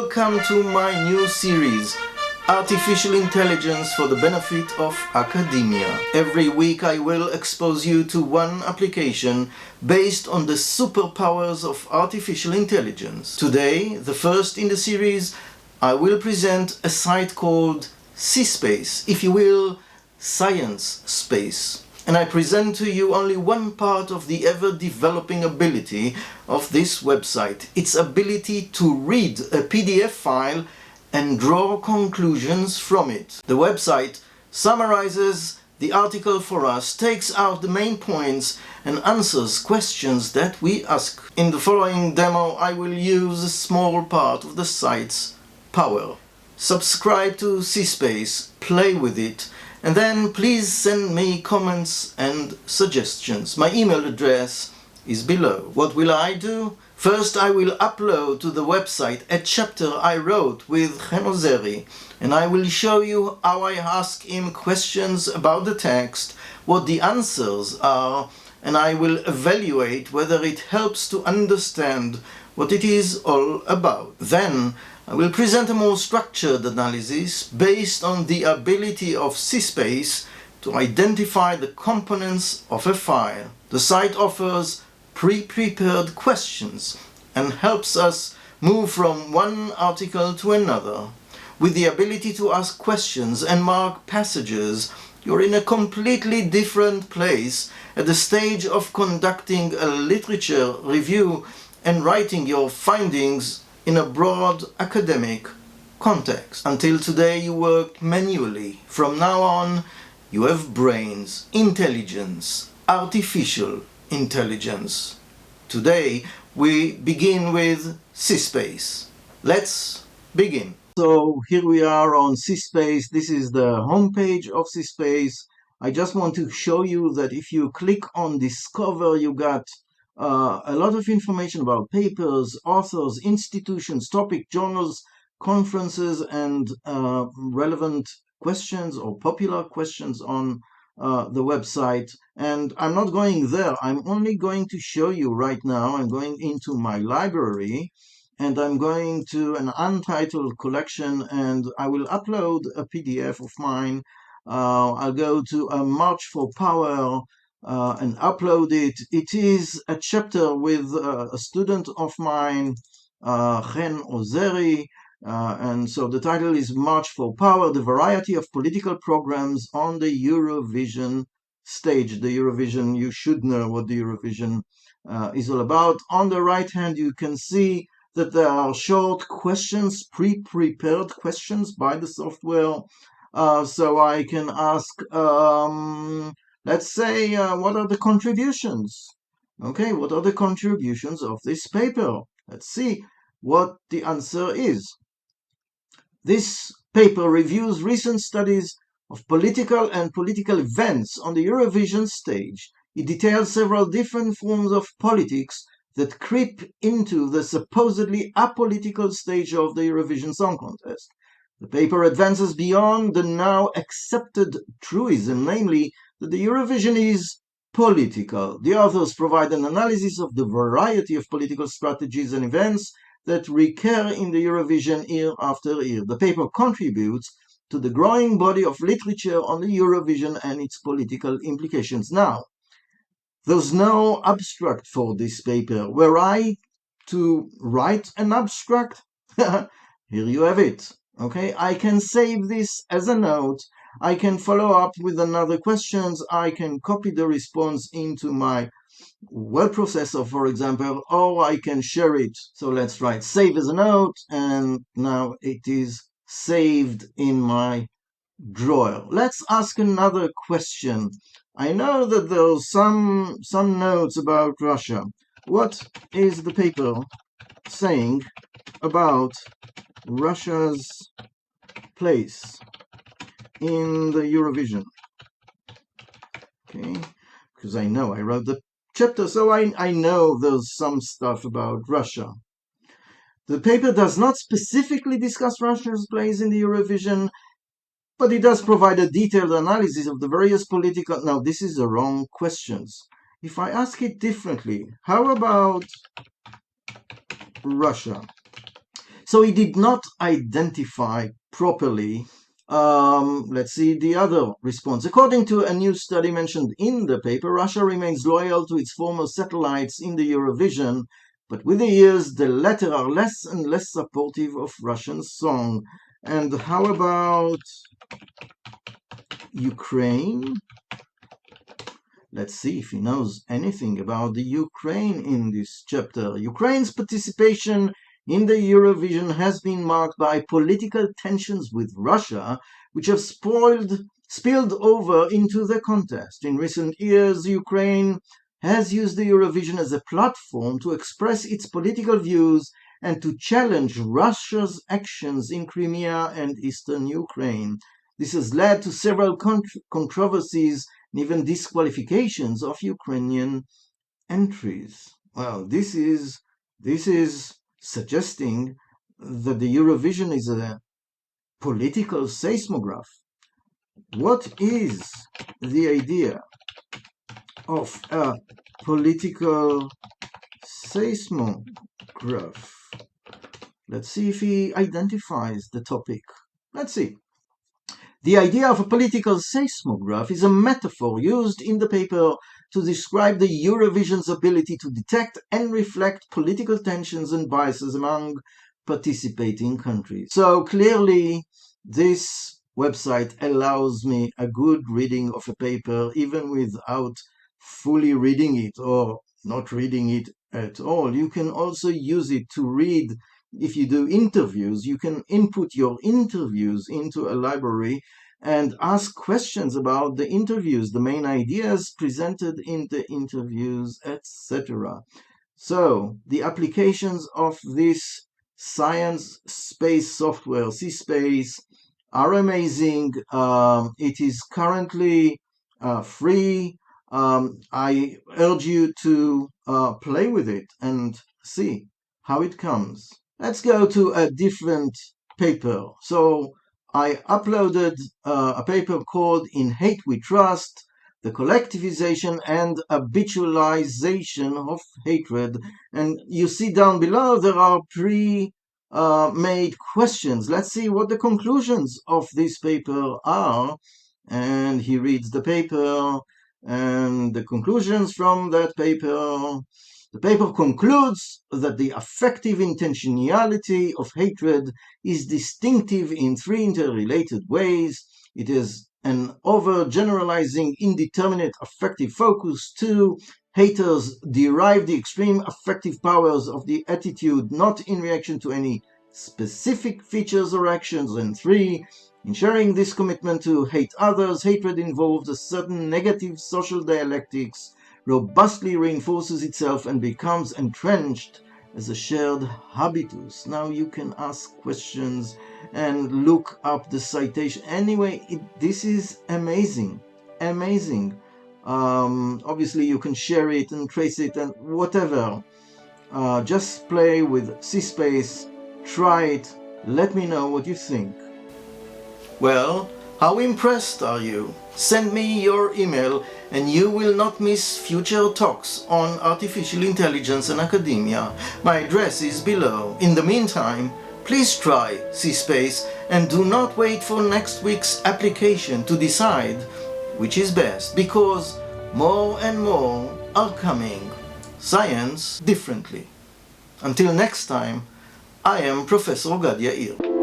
Welcome to my new series, Artificial Intelligence for the Benefit of Academia. Every week I will expose you to one application based on the superpowers of artificial intelligence. Today, the first in the series, I will present a site called Scispace, if you will, Science Space. And I present to you only one part of the ever-developing ability of this website, its ability to read a PDF file and draw conclusions from it. The website summarizes the article for us, takes out the main points and answers questions that we ask. In the following demo, I will use a small part of the site's power. Subscribe to Scispace, play with it, and then please send me comments and suggestions. My email address is below. What will I do? First, I will upload to the website a chapter I wrote with Chen, and I will show you how I ask him questions about the text, what the answers are, and I will evaluate whether it helps to understand what it is all about. Then, I will present a more structured analysis based on the ability of Scispace to identify the components of a file. The site offers pre-prepared questions and helps us move from one article to another. With the ability to ask questions and mark passages, you're in a completely different place at the stage of conducting a literature review and writing your findings in a broad academic context. Until today you worked manually. From now on you have brains, intelligence, artificial intelligence. Today we begin with Scispace. Let's begin. So here we are on Scispace. This is the homepage of Scispace. I just want to show you that if you click on Discover, you got a lot of information about papers, authors, institutions, topic, journals, conferences, and relevant questions or popular questions on the website. And I'm not going there. I'm only going to show you right now. I'm going into my library and I'm going to an untitled collection and I will upload a PDF of mine. I'll go to a March for Power and upload it. It is a chapter with a student of mine, Chen, and so the title is March for Power, the variety of political programs on the Eurovision stage. The Eurovision, you should know what the Eurovision is all about. On the right hand, you can see that there are short questions, pre-prepared questions by the software. So I can ask, let's say, what are the contributions? Okay, what are the contributions of this paper? Let's see what the answer is. This paper reviews recent studies of political and political events on the Eurovision stage. It details several different forms of politics that creep into the supposedly apolitical stage of the Eurovision Song Contest. The paper advances beyond the now accepted truism, namely that the Eurovision is political. The authors provide an analysis of the variety of political strategies and events that recur in the Eurovision year after year. The paper contributes to the growing body of literature on the Eurovision and its political implications. Now, there's no abstract for this paper. Were I to write an abstract, here you have it. Okay, I can save this as a note. I can follow up with another questions. I can copy the response into my word processor, for example, or I can share it. So let's write save as a note, and now it is saved in my drawer. Let's ask another question. I know that there's some notes about Russia. What is the paper saying about Russia's place in the Eurovision? Okay, because I know I wrote the chapter, so I know there's some stuff about Russia. The paper does not specifically discuss Russia's place in the Eurovision, but it does provide a detailed analysis of the various political... Now, this is the wrong questions. If I ask it differently, how about Russia? So he did not identify properly. Let's see the other response. According to a new study mentioned in the paper, Russia remains loyal to its former satellites in the Eurovision, but with the years, the latter are less and less supportive of Russian song. And how about Ukraine? Let's see if he knows anything about the Ukraine in this chapter. Ukraine's participation in the Eurovision has been marked by political tensions with Russia, which have spilled over into the contest. In recent years, Ukraine has used the Eurovision as a platform to express its political views and to challenge Russia's actions in Crimea and eastern Ukraine. This has led to several controversies and even disqualifications of Ukrainian entries. Well, this is suggesting that the Eurovision is a political seismograph. What is the idea of a political seismograph? Let's see if he identifies the topic. Let's see. The idea of a political seismograph is a metaphor used in the paper to describe the Eurovision's ability to detect and reflect political tensions and biases among participating countries. So clearly, this website allows me a good reading of a paper even without fully reading it or not reading it at all. You can also use it to read. If you do interviews, you can input your interviews into a library and ask questions about the interviews, the main ideas presented in the interviews, etc. So, the applications of this science space software, Scispace, are amazing. It is currently free. I urge you to play with it and see how it comes. Let's go to a different paper. So I uploaded a paper called In Hate We Trust, the collectivization and habitualization of hatred. And you see down below there are pre-made questions. Let's see what the conclusions of this paper are. And he reads the paper and the conclusions from that paper. The paper concludes that the affective intentionality of hatred is distinctive in three interrelated ways. It is an overgeneralizing indeterminate affective focus. 2. Haters derive the extreme affective powers of the attitude not in reaction to any specific features or actions. And 3. In sharing this commitment to hate others, hatred involves a certain negative social dialectics, robustly reinforces itself and becomes entrenched as a shared habitus. Now you can ask questions and look up the citation. Anyway, this is amazing. Obviously you can share it and trace it and whatever. Just play with Scispace, try it, let me know what you think. Well, how impressed are you? Send me your email and you will not miss future talks on artificial intelligence and academia. My address is below. In the meantime, please try Scispace and do not wait for next week's application to decide which is best, because more and more are coming. Science differently. Until next time, I am Professor Gad Yair.